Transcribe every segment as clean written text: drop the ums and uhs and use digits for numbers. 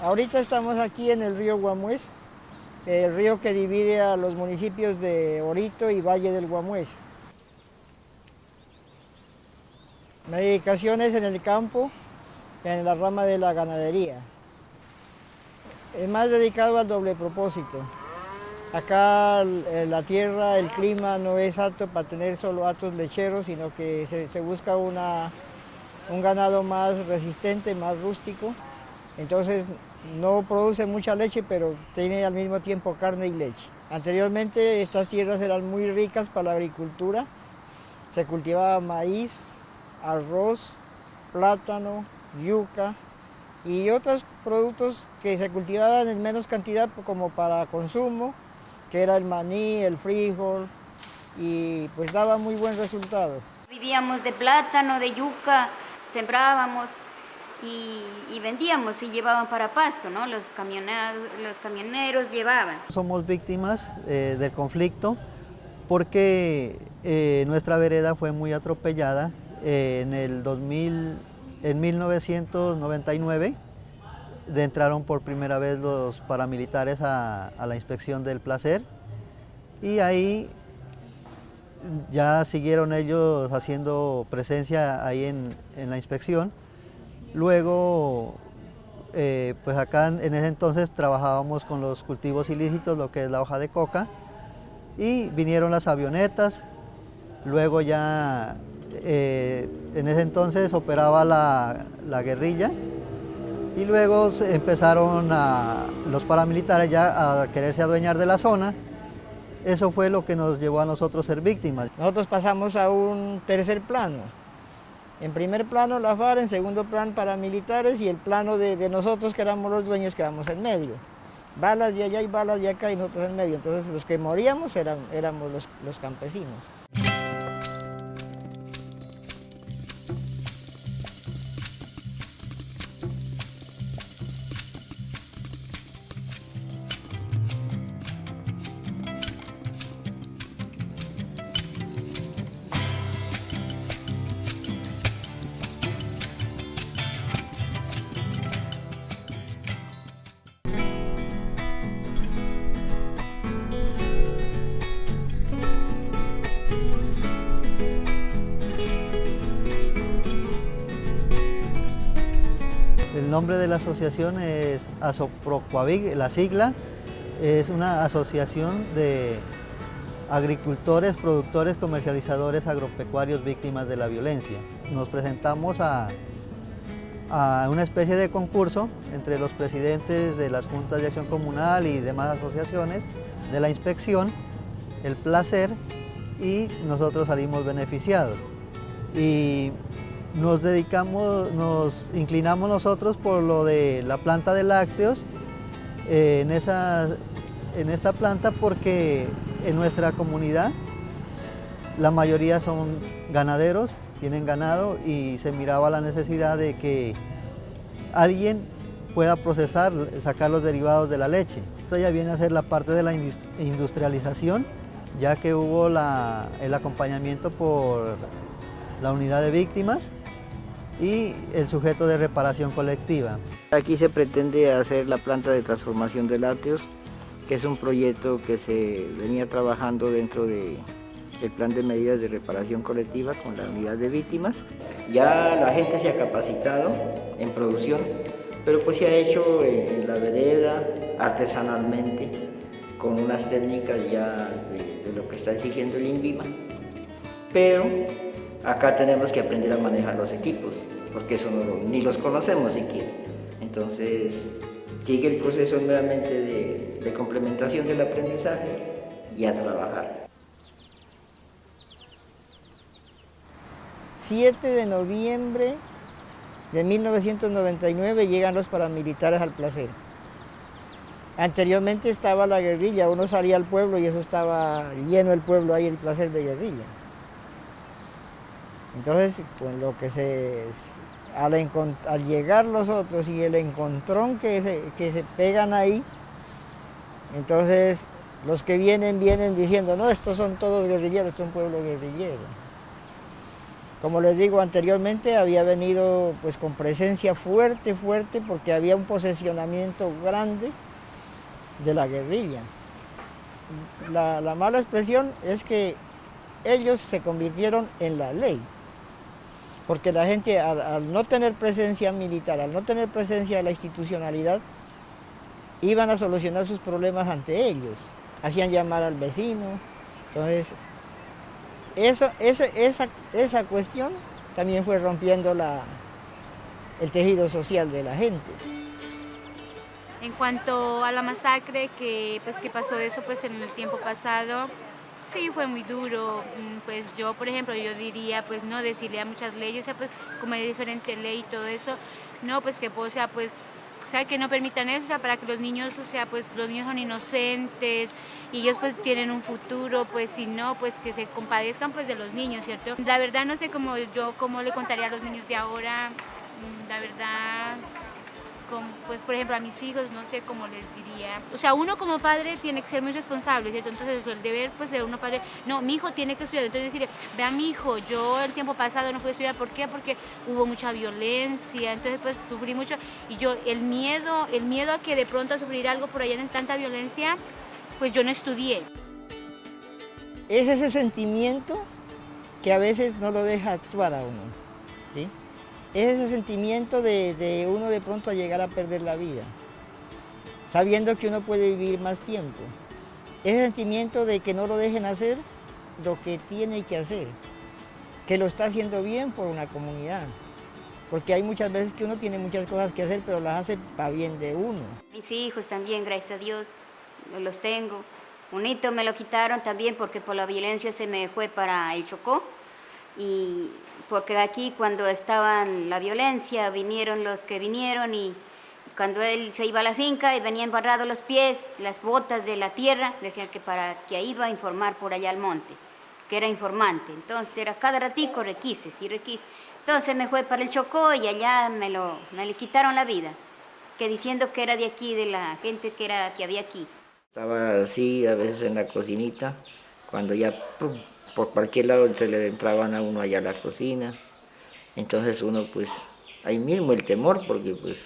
Ahorita estamos aquí en el río Guamués, el río que divide a los municipios de Orito y Valle del Guamués. Mi dedicación es en el campo, en la rama de la ganadería. Es más dedicado al doble propósito. Acá la tierra, el clima no es apto para tener solo hatos lecheros, sino que se busca un ganado más resistente, más rústico. Entonces no produce mucha leche, pero tiene al mismo tiempo carne y leche. Anteriormente estas tierras eran muy ricas para la agricultura. Se cultivaba maíz, arroz, plátano, yuca y otros productos que se cultivaban en menos cantidad como para consumo, que era el maní, el frijol, y pues daba muy buen resultado. Vivíamos de plátano, de yuca, sembrábamos y vendíamos y llevaban para Pasto, ¿no? Los camioneros llevaban. Somos víctimas del conflicto porque nuestra vereda fue muy atropellada en 1999. Entraron por primera vez los paramilitares a la inspección del Placer y ahí ya siguieron ellos haciendo presencia ahí en la inspección. Luego, pues acá en ese entonces trabajábamos con los cultivos ilícitos, lo que es la hoja de coca, y vinieron las avionetas. Luego ya en ese entonces operaba la guerrilla y luego empezaron los paramilitares ya a quererse adueñar de la zona. Eso fue lo que nos llevó a nosotros ser víctimas. Nosotros pasamos a un tercer plano. En primer plano la FARC, en segundo plano paramilitares y el plano de nosotros que éramos los dueños quedamos en medio. Balas de allá y balas de acá y nosotros en medio. Entonces los que moríamos éramos los campesinos. El nombre de la asociación es Asoprocuavig, la sigla, es una asociación de agricultores, productores, comercializadores agropecuarios víctimas de la violencia. Nos presentamos a una especie de concurso entre los presidentes de las juntas de acción comunal y demás asociaciones de la inspección, el Placer, y nosotros salimos beneficiados. Y nos inclinamos nosotros por lo de la planta de lácteos en esta planta porque en nuestra comunidad la mayoría son ganaderos, tienen ganado y se miraba la necesidad de que alguien pueda procesar, sacar los derivados de la leche. Esto ya viene a ser la parte de la industrialización, ya que hubo el acompañamiento por la unidad de víctimas y el sujeto de reparación colectiva. Aquí se pretende hacer la planta de transformación de lácteos, que es un proyecto que se venía trabajando dentro del plan de medidas de reparación colectiva con la unidad de víctimas. Ya la gente se ha capacitado en producción, pero pues se ha hecho en la vereda, artesanalmente, con unas técnicas ya de lo que está exigiendo el INVIMA. Pero acá tenemos que aprender a manejar los equipos, porque eso ni los conocemos siquiera. Entonces, sigue el proceso nuevamente de complementación del aprendizaje y a trabajar. 7 de noviembre de 1999 llegan los paramilitares al Placer. Anteriormente estaba la guerrilla, uno salía al pueblo y eso estaba lleno el pueblo ahí, el Placer de guerrilla. Entonces, con lo que al llegar los otros y el encontrón que se pegan ahí, entonces los que vienen diciendo, no, estos son todos guerrilleros, es un pueblo guerrillero. Como les digo anteriormente, había venido pues con presencia fuerte, porque había un posesionamiento grande de la guerrilla. La mala expresión es que ellos se convirtieron en la ley, porque la gente al no tener presencia militar, al no tener presencia de la institucionalidad, iban a solucionar sus problemas ante ellos, hacían llamar al vecino. Entonces, esa cuestión también fue rompiendo el tejido social de la gente. En cuanto a la masacre que pasó eso pues en el tiempo pasado, sí fue muy duro. Pues yo, por ejemplo, yo diría pues no decirle a muchas leyes, o sea, pues como hay diferente ley y todo eso, no pues que o sea, pues o sea, que no permitan eso, o sea, para que los niños, o sea, pues los niños son inocentes y ellos pues tienen un futuro, pues si no, pues que se compadezcan pues de los niños, ¿cierto? La verdad no sé cómo le contaría a los niños de ahora, la verdad, pues por ejemplo a mis hijos, no sé cómo les diría. O sea, uno como padre tiene que ser muy responsable, ¿cierto? Entonces el deber pues de uno padre, no, mi hijo tiene que estudiar. Entonces decirle, vea mi hijo, yo el tiempo pasado no pude estudiar, ¿por qué? Porque hubo mucha violencia, entonces pues sufrí mucho. Y yo, el miedo a que de pronto a sufrir algo por allá en tanta violencia, pues yo no estudié. Es ese sentimiento que a veces no lo deja actuar a uno, ¿sí? Es ese sentimiento de uno de pronto a llegar a perder la vida, sabiendo que uno puede vivir más tiempo. Ese sentimiento de que no lo dejen hacer lo que tiene que hacer, que lo está haciendo bien por una comunidad. Porque hay muchas veces que uno tiene muchas cosas que hacer, pero las hace para bien de uno. Mis hijos también, gracias a Dios, los tengo. Un hito me lo quitaron también porque por la violencia se me fue para el Chocó. Y porque aquí cuando estaba la violencia vinieron los que vinieron y cuando él se iba a la finca y venía embarrados los pies, las botas de la tierra, decían que para que iba a informar por allá al monte, que era informante. Entonces era cada ratico requise, sí requise. Entonces me fue para el Chocó y allá me le quitaron la vida, que diciendo que era de aquí, de la gente que había aquí. Estaba así a veces en la cocinita, cuando ya ¡pum!, por cualquier lado se le entraban a uno allá a la cocina. Entonces uno pues, ahí mismo el temor, porque pues,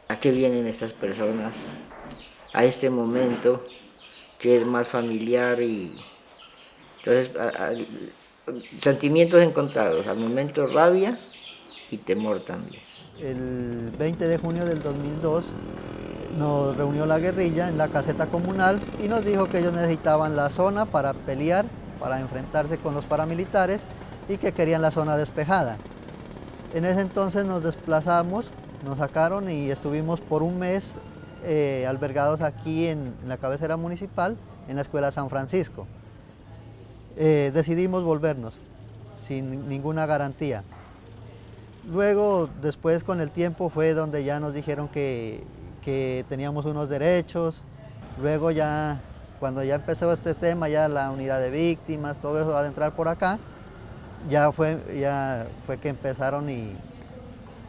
¿a qué vienen estas personas? A este momento que es más familiar y entonces sentimientos encontrados, al momento rabia y temor también. El 20 de junio del 2002 nos reunió la guerrilla en la caseta comunal y nos dijo que ellos necesitaban la zona para pelear, para enfrentarse con los paramilitares y que querían la zona despejada. En ese entonces nos desplazamos, nos sacaron y estuvimos por un mes albergados aquí en la cabecera municipal, en la escuela San Francisco. Decidimos volvernos sin ninguna garantía. Luego, después con el tiempo fue donde ya nos dijeron que teníamos unos derechos. Luego ya, cuando ya empezó este tema, ya la unidad de víctimas, todo eso va a entrar por acá, ya fue que empezaron y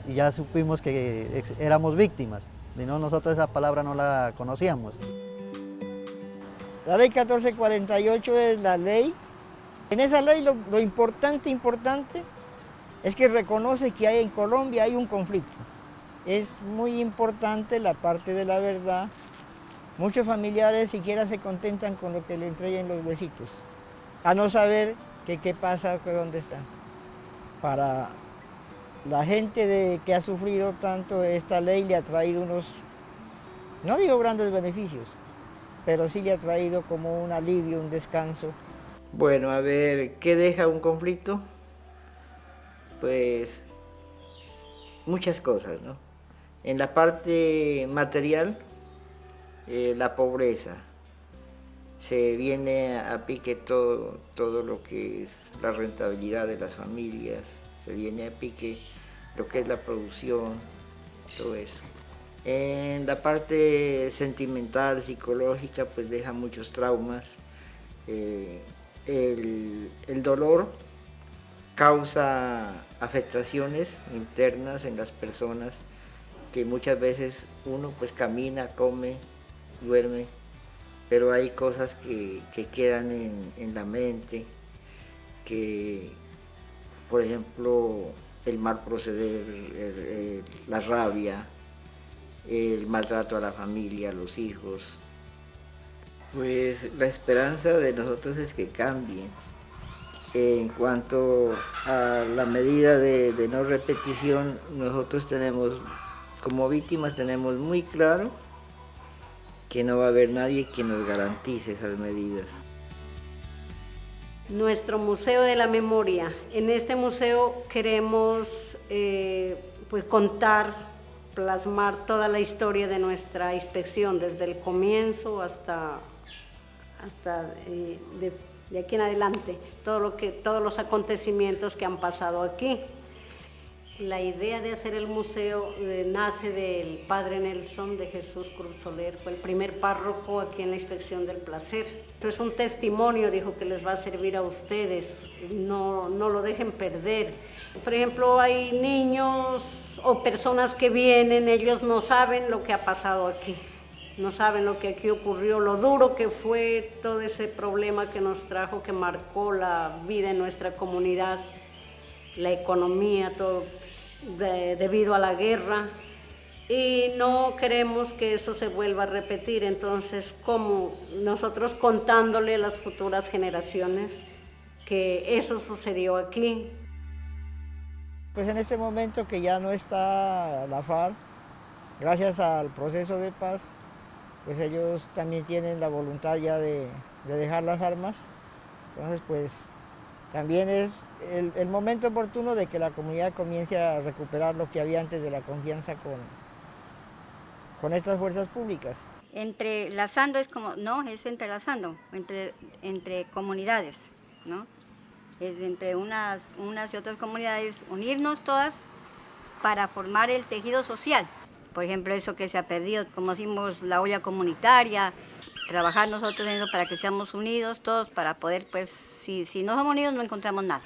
ya supimos que éramos víctimas. Si no, nosotros esa palabra no la conocíamos. La ley 1448 es la ley. En esa ley lo importante es que reconoce que en Colombia hay un conflicto. Es muy importante la parte de la verdad. Muchos familiares siquiera se contentan con lo que le entreguen los huesitos, a no saber qué pasa, que dónde están. Para la gente que ha sufrido tanto, esta ley le ha traído unos, no digo grandes beneficios, pero sí le ha traído como un alivio, un descanso. Bueno, a ver, ¿qué deja un conflicto? Pues muchas cosas, ¿no? En la parte material, la pobreza. Se viene a pique todo lo que es la rentabilidad de las familias, se viene a pique lo que es la producción, todo eso. En la parte sentimental, psicológica, pues deja muchos traumas. El dolor causa afectaciones internas en las personas que muchas veces uno pues camina, come, duerme, pero hay cosas que quedan en la mente, que por ejemplo, el mal proceder, la rabia, el maltrato a la familia, a los hijos. Pues la esperanza de nosotros es que cambien. En cuanto a la medida de no repetición, nosotros tenemos, como víctimas, tenemos muy claro que no va a haber nadie que nos garantice esas medidas. Nuestro Museo de la Memoria. En este museo queremos pues contar, plasmar toda la historia de nuestra inspección, desde el comienzo hasta de aquí en adelante, todos los acontecimientos que han pasado aquí. La idea de hacer el museo nace del padre Nelson de Jesús Cruz Soler, fue el primer párroco aquí en la Inspección del Placer. Entonces un testimonio, dijo, que les va a servir a ustedes, no lo dejen perder. Por ejemplo, hay niños o personas que vienen, ellos no saben lo que ha pasado aquí, no saben lo que aquí ocurrió, lo duro que fue todo ese problema que nos trajo, que marcó la vida en nuestra comunidad, la economía, todo debido a la guerra, y no queremos que eso se vuelva a repetir. Entonces, como nosotros contándole a las futuras generaciones que eso sucedió aquí. Pues en este momento que ya no está la FARC, gracias al proceso de paz, pues ellos también tienen la voluntad ya de dejar las armas. Entonces, pues también es el momento oportuno de que la comunidad comience a recuperar lo que había antes de la confianza con estas fuerzas públicas. Entrelazando es como, no, es entrelazando, entre comunidades, ¿no? Es entre unas y otras comunidades, unirnos todas para formar el tejido social. Por ejemplo, eso que se ha perdido, como decimos, la olla comunitaria, trabajar nosotros en eso para que seamos unidos todos, para poder, pues, si no somos unidos no encontramos nada.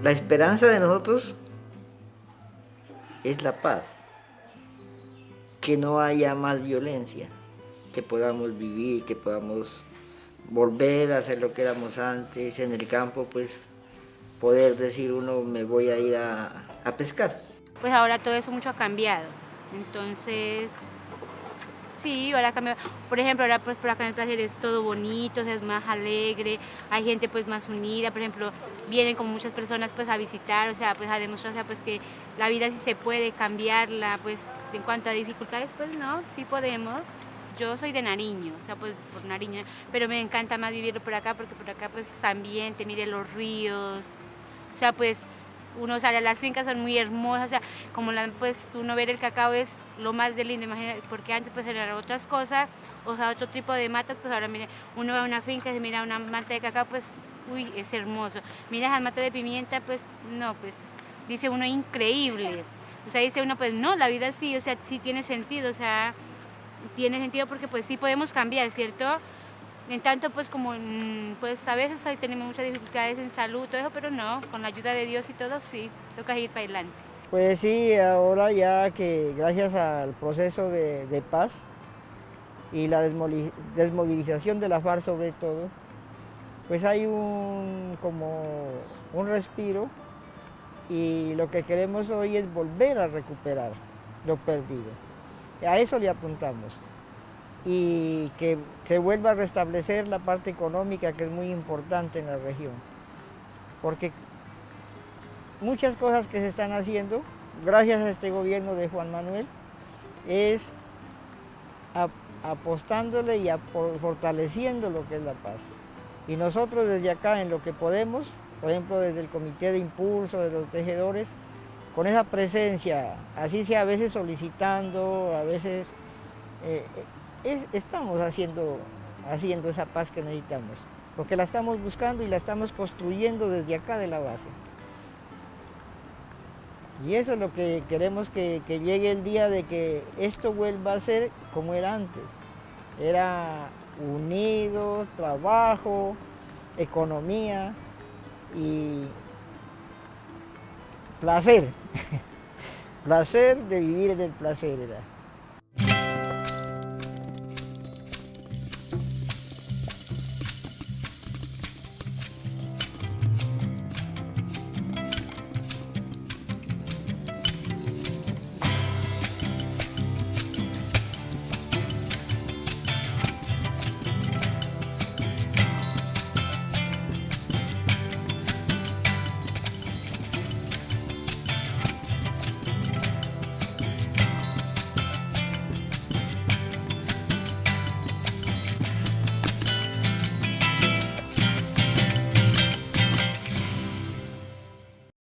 La esperanza de nosotros es la paz, que no haya más violencia, que podamos vivir, que podamos volver a hacer lo que éramos antes, en el campo, pues poder decir uno, me voy a ir a pescar. Pues ahora todo eso mucho ha cambiado, entonces sí, ahora ha cambiado. Por ejemplo, ahora pues por acá en el Placer es todo bonito, es más alegre, hay gente pues más unida. Por ejemplo, vienen como muchas personas pues a visitar, o sea, pues a demostrar, o sea, pues que la vida sí se puede cambiarla. Pues en cuanto a dificultades, pues no, sí podemos. Yo soy de Nariño, o sea, pues por Nariño, pero me encanta más vivirlo por acá, porque por acá pues ambiente, mire los ríos, o sea, pues uno sale a las fincas, son muy hermosas, o sea, como pues uno ver el cacao es lo más de lindo, imagínate, porque antes pues eran otras cosas, o sea, otro tipo de matas, pues ahora mire, uno va a una finca y se mira una mata de cacao, pues, uy, es hermoso. Mira las matas de pimienta, pues, no, pues, dice uno increíble. O sea, dice uno, pues, no, la vida sí, o sea, sí tiene sentido, o sea, tiene sentido porque pues sí podemos cambiar, ¿cierto? En tanto, pues como pues a veces ahí tenemos muchas dificultades en salud, todo eso, pero no, con la ayuda de Dios y todo, sí, toca ir para adelante. Pues sí, ahora ya que gracias al proceso de paz y la desmovilización de la FARC sobre todo, pues hay como un respiro, y lo que queremos hoy es volver a recuperar lo perdido. A eso le apuntamos. Y que se vuelva a restablecer la parte económica, que es muy importante en la región. Porque muchas cosas que se están haciendo, gracias a este gobierno de Juan Manuel, es apostándole y fortaleciendo lo que es la paz. Y nosotros desde acá, en lo que podemos, por ejemplo desde el Comité de Impulso de los Tejedores, con esa presencia, así sea a veces solicitando, a veces estamos haciendo esa paz que necesitamos, porque la estamos buscando y la estamos construyendo desde acá de la base. Y eso es lo que queremos, que llegue el día de que esto vuelva a ser como era antes. Era unido, trabajo, economía y placer. Placer de vivir en el placer era.